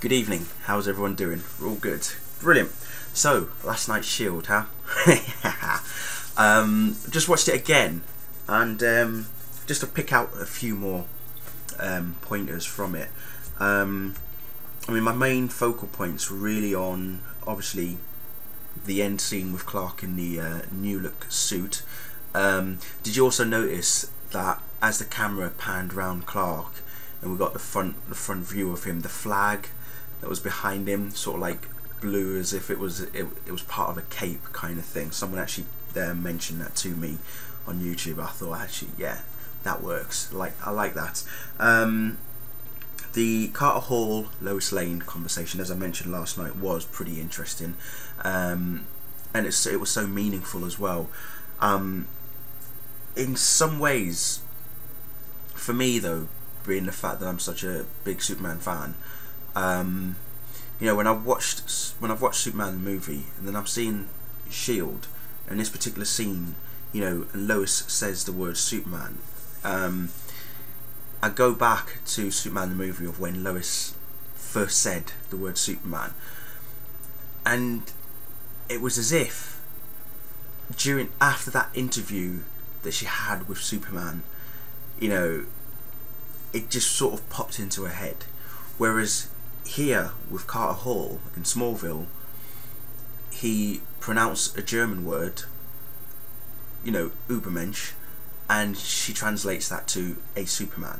Good evening, how's everyone doing? We're all good. Brilliant. So, last night's Shield, huh? Just watched it again, and just to pick out a few more pointers from it. I mean, my main focal points were really on, obviously, the end scene with Clark in the new look suit. Did you also notice that as the camera panned round Clark and we got the front view of him, the flag that was behind him sort of like blew as if it was part of a cape kind of thing. Someone actually mentioned that to me on YouTube. I thought, actually, yeah, that works. I like that. The Carter Hall Lois Lane conversation, as I mentioned last night, was pretty interesting, and it was so meaningful as well. In some ways, for me though, being the fact that I'm such a big Superman fan, you know, when I've watched Superman the movie, and then I'm seeing Shield, and this particular scene, you know, and Lois says the word Superman, I go back to Superman the movie of when Lois first said the word Superman, and it was as if after that interview that she had with Superman, you know, it just sort of popped into her head. Whereas here with Carter Hall in Smallville, he pronounced a German word, you know, Übermensch, and she translates that to a Superman.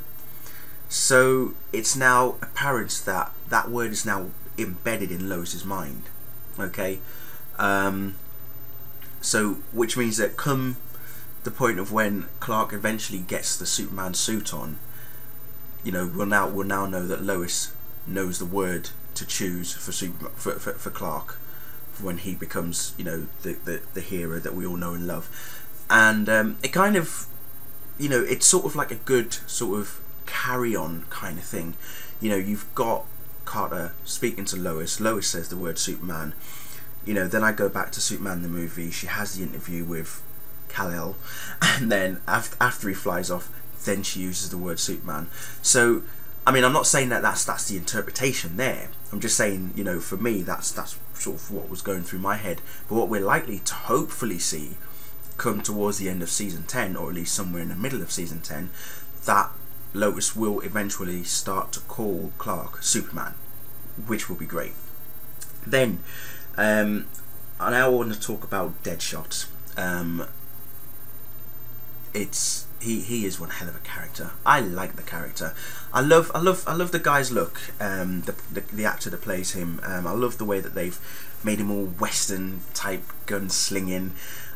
So it's now apparent that that word is now embedded in Lois's mind. Okay, so which means that come the point of when Clark eventually gets the Superman suit on, you know, we'll now know that Lois knows the word to choose for Clark when he becomes, you know, the hero that we all know and love. And it kind of, you know, it's sort of like a good sort of carry on kind of thing. You know, you've got Carter speaking to Lois. Lois says the word Superman. You know, then I go back to Superman the movie. She has the interview with Kal-El, and then after he flies off, then she uses the word Superman. So, I mean, I'm not saying that that's the interpretation there. I'm just saying, you know, for me, that's sort of what was going through my head. But what we're likely to hopefully see come towards the end of season 10, or at least somewhere in the middle of season 10, that Lois will eventually start to call Clark Superman, which will be great. Then, I now want to talk about Deadshot. He is one hell of a character. I like the character. I love the guy's look. The actor that plays him. I love the way that they've made him all Western type, gunslinging,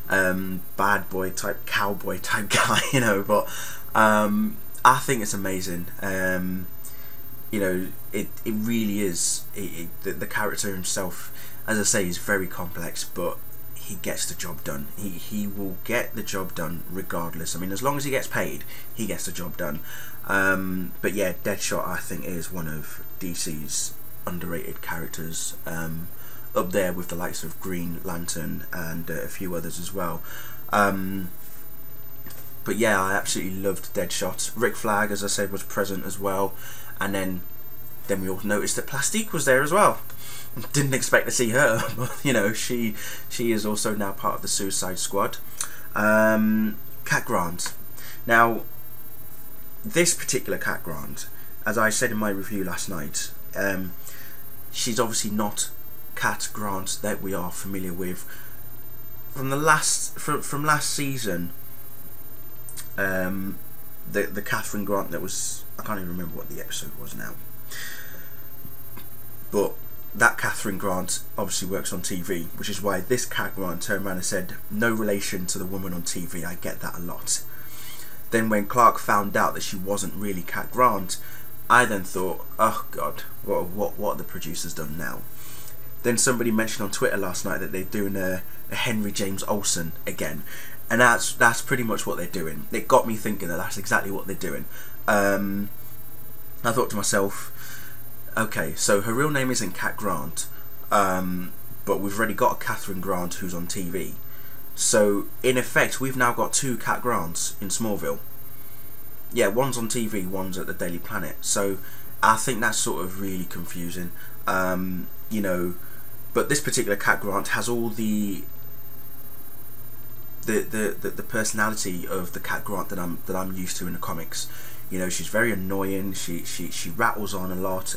bad boy type, cowboy type guy. You know, but I think it's amazing. You know, it really is. The character himself, as I say, is very complex, but he gets the job done. He will get the job done regardless. I mean, as long as he gets paid, he gets the job done. But yeah, Deadshot, I think, is one of DC's underrated characters, up there with the likes of Green Lantern and a few others as well. But yeah, I absolutely loved Deadshot. Rick Flag, as I said, was present as well, and then we all noticed that Plastique was there as well. Didn't expect to see her, but you know, she is also now part of the Suicide Squad. Cat Grant. Now, this particular Cat Grant, as I said in my review last night, she's obviously not Cat Grant that we are familiar with from last season. The Catherine Grant that was, I can't even remember what the episode was now, but that Catherine Grant obviously works on TV, which is why this Cat Grant turned around and said, no relation to the woman on TV. I get that a lot. Then when Clark found out that she wasn't really Cat Grant, I then thought, oh god, what have the producers done now? Then somebody mentioned on Twitter last night that they're doing a Henry James Olsen again, and that's pretty much what they're doing. It got me thinking that that's exactly what they're doing. I thought to myself, okay, so her real name isn't Cat Grant, but we've already got a Catherine Grant who's on TV. So, in effect, we've now got two Cat Grants in Smallville. Yeah, one's on TV, one's at the Daily Planet. So, I think that's sort of really confusing. You know, but this particular Cat Grant has all the personality of the Cat Grant that I'm used to in the comics. You know, she's very annoying. She rattles on a lot.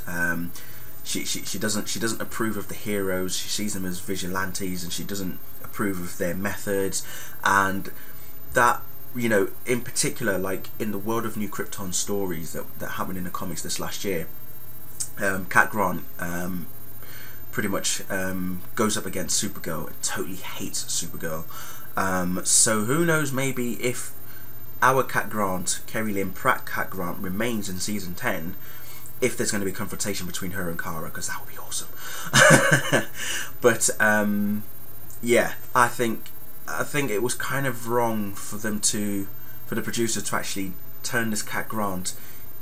She doesn't approve of the heroes. She sees them as vigilantes, and she doesn't approve of their methods. And that, you know, in particular, like in the World of New Krypton stories that happened in the comics this last year, Cat Grant pretty much goes up against Supergirl and totally hates Supergirl. So who knows, maybe if our Cat Grant, Kerry Lynn Pratt Cat Grant, remains in season 10, if there's going to be a confrontation between her and Kara, because that would be awesome. But yeah, I think it was kind of wrong for the producer to actually turn this Cat Grant,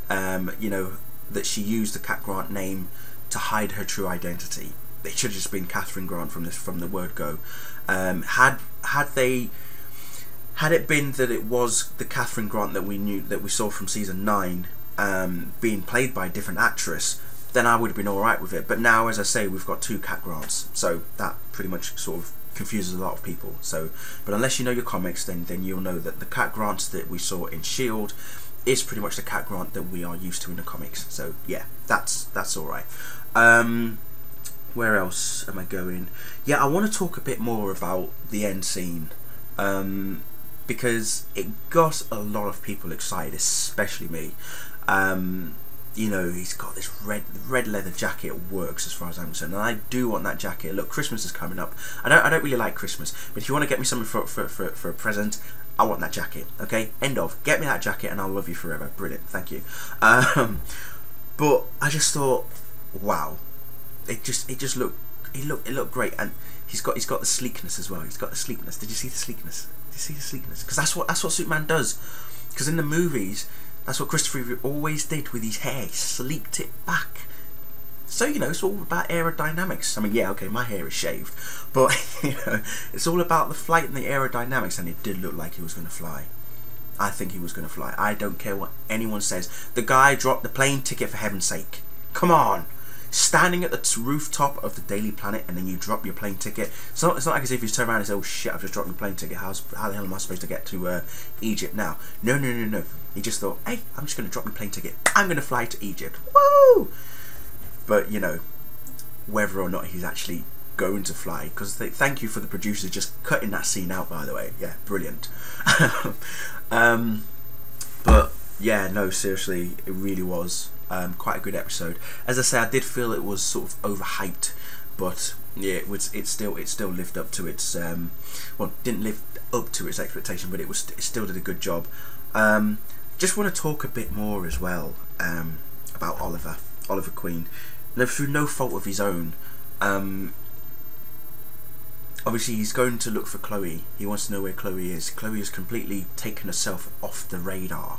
you know, that she used the Cat Grant name to hide her true identity. It should have just been Catherine Grant from the word go. Had it been that it was the Catherine Grant that we saw from season 9, being played by a different actress, then I would have been alright with it. But now, as I say, we've got 2 Cat Grants, so that pretty much sort of confuses a lot of people. So, but unless you know your comics, then you'll know that the Cat Grant that we saw in Shield is pretty much the Cat Grant that we are used to in the comics. So yeah, that's alright. Where else am I going? Yeah, I want to talk a bit more about the end scene, because it got a lot of people excited, especially me. You know, he's got this red leather jacket. It works as far as I'm concerned, and I do want that jacket. Look, Christmas is coming up. I don't really like Christmas, but if you want to get me something for a present, I want that jacket. Okay, end of. Get me that jacket, and I'll love you forever. Brilliant, thank you. But I just thought, wow, it looked great, and he's got the sleekness as well. He's got the sleekness. Did you see the sleekness? Did you see the sleekness? Because that's what Superman does. Because in the movies, that's what Christopher Reeve always did with his hair. He sleeked it back. So, you know, it's all about aerodynamics. I mean, yeah, okay, my hair is shaved, but you know, it's all about the flight and the aerodynamics. And it did look like he was going to fly. I think he was going to fly. I don't care what anyone says. The guy dropped the plane ticket, for heaven's sake. Come on. Standing at the rooftop of the Daily Planet, and then you drop your plane ticket. It's not like as if you turn around and say, oh shit, I've just dropped my plane ticket. How the hell am I supposed to get to Egypt now? No. He just thought, hey, I'm just going to drop my plane ticket. I'm going to fly to Egypt. Woo! But, you know, whether or not he's actually going to fly, because thank you for the producer just cutting that scene out, by the way. Yeah, brilliant. But, yeah, no, seriously, it really was quite a good episode. As I say, I did feel it was sort of overhyped, but yeah, it still lived up to its well, didn't live up to its expectation, but it still did a good job. Just want to talk a bit more as well about Oliver Queen. Now, through no fault of his own, obviously he's going to look for Chloe. He wants to know where Chloe is. Chloe has completely taken herself off the radar.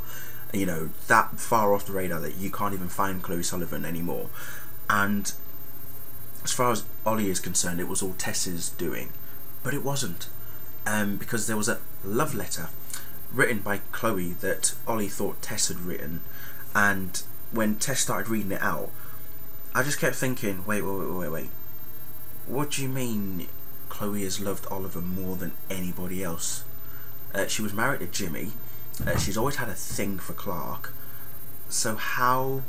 You know, that far off the radar that you can't even find Chloe Sullivan anymore. And as far as Ollie is concerned, it was all Tess's doing, but it wasn't, because there was a love letter written by Chloe that Ollie thought Tess had written, and when Tess started reading it out, I just kept thinking, wait, what do you mean Chloe has loved Oliver more than anybody else? She was married to Jimmy. She's always had a thing for Clark. So how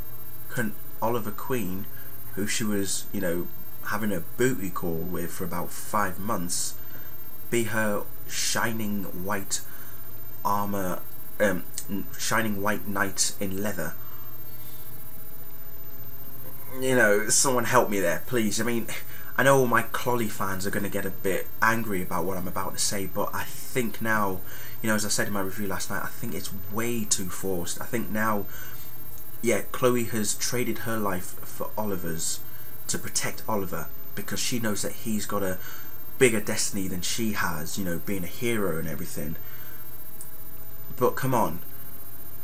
can Oliver Queen, who she was, you know, having a booty call with for about 5 months, be her shining white armor, shining white knight in leather? You know, someone help me there, please. I mean, I know all my Clolly fans are going to get a bit angry about what I'm about to say, but I think now, you know, as I said in my review last night, I think it's way too forced. I think now, yeah, Chloe has traded her life for Oliver's to protect Oliver, because she knows that he's got a bigger destiny than she has, you know, being a hero and everything. But come on,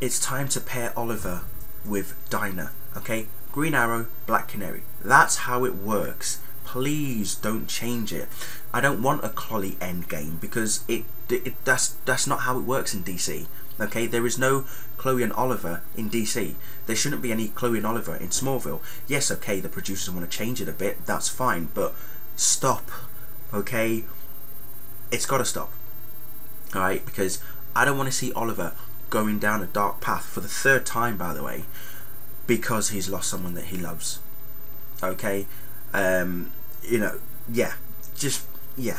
it's time to pair Oliver with Dinah, okay? Green Arrow, Black Canary. That's how it works. Please don't change it. I don't want a Clolly endgame, because that's not how it works in DC. Okay, there is no Chloe and Oliver in DC. There shouldn't be any Chloe and Oliver in Smallville. Yes, okay, the producers want to change it a bit, that's fine, but stop, okay? It's got to stop, alright? Because I don't want to see Oliver going down a dark path for the 3rd time, by the way, because he's lost someone that he loves, okay? You know,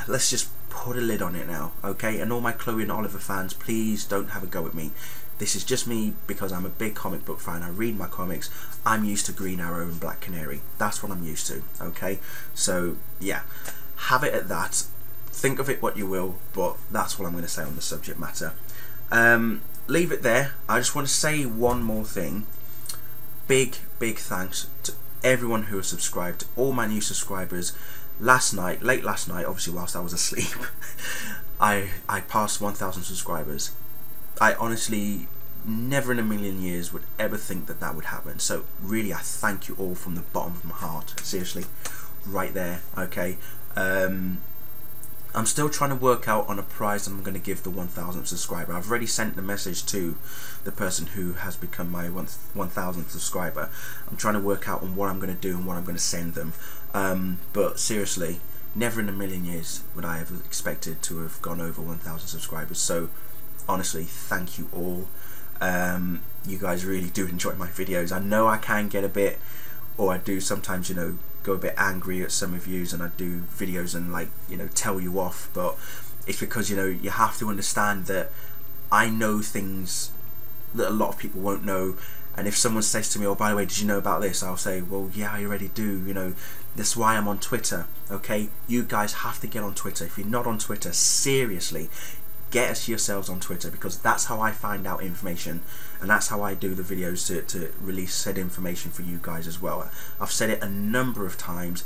let's just put a lid on it now, okay? And all my Chloe and Oliver fans, please don't have a go at me. This is just me because I'm a big comic book fan. I read my comics. I'm used to Green Arrow and Black Canary. That's what I'm used to, okay? So yeah, have it at that. Think of it what you will, but that's what I'm going to say on the subject matter. Leave it there. I just want to say one more thing. Big thanks to everyone who has subscribed, all my new subscribers. Late last night, obviously whilst I was asleep, I passed 1,000 subscribers. I honestly never in a million years would ever think that that would happen. So really, I thank you all from the bottom of my heart. Seriously, right there. Okay. I'm still trying to work out on a prize that I'm going to give the 1,000th subscriber. I've already sent the message to the person who has become my 1,000th subscriber. I'm trying to work out on what I'm going to do and what I'm going to send them. But seriously, never in a million years would I have expected to have gone over 1,000 subscribers. So honestly, thank you all. You guys really do enjoy my videos. I know I can get a bit, or I do sometimes, you know, go a bit angry at some of yous, and I do videos and, like, you know, tell you off, but it's because, you know, you have to understand that I know things that a lot of people won't know. And if someone says to me, oh, by the way, did you know about this? I'll say, well, yeah, I already do. You know, that's why I'm on Twitter, okay? You guys have to get on Twitter. If you're not on Twitter, seriously, get us yourselves on Twitter, because that's how I find out information, and that's how I do the videos to release said information for you guys as well. I've said it a number of times.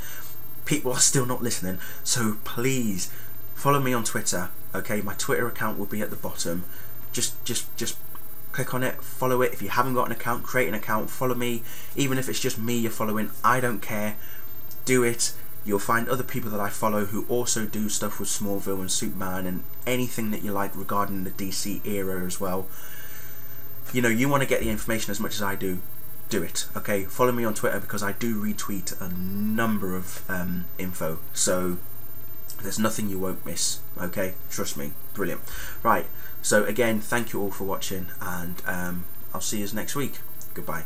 People are still not listening, so please follow me on Twitter, okay? My Twitter account will be at the bottom. Just click on it, follow it. If you haven't got an account, create an account, follow me. Even if it's just me you're following, I don't care. Do it. You'll find other people that I follow who also do stuff with Smallville and Superman and anything that you like regarding the DC era as well. You know, you want to get the information as much as I do, do it, okay? Follow me on Twitter, because I do retweet a number of info, so there's nothing you won't miss, okay? Trust me. Brilliant. Right, so again, thank you all for watching, and I'll see you next week. Goodbye.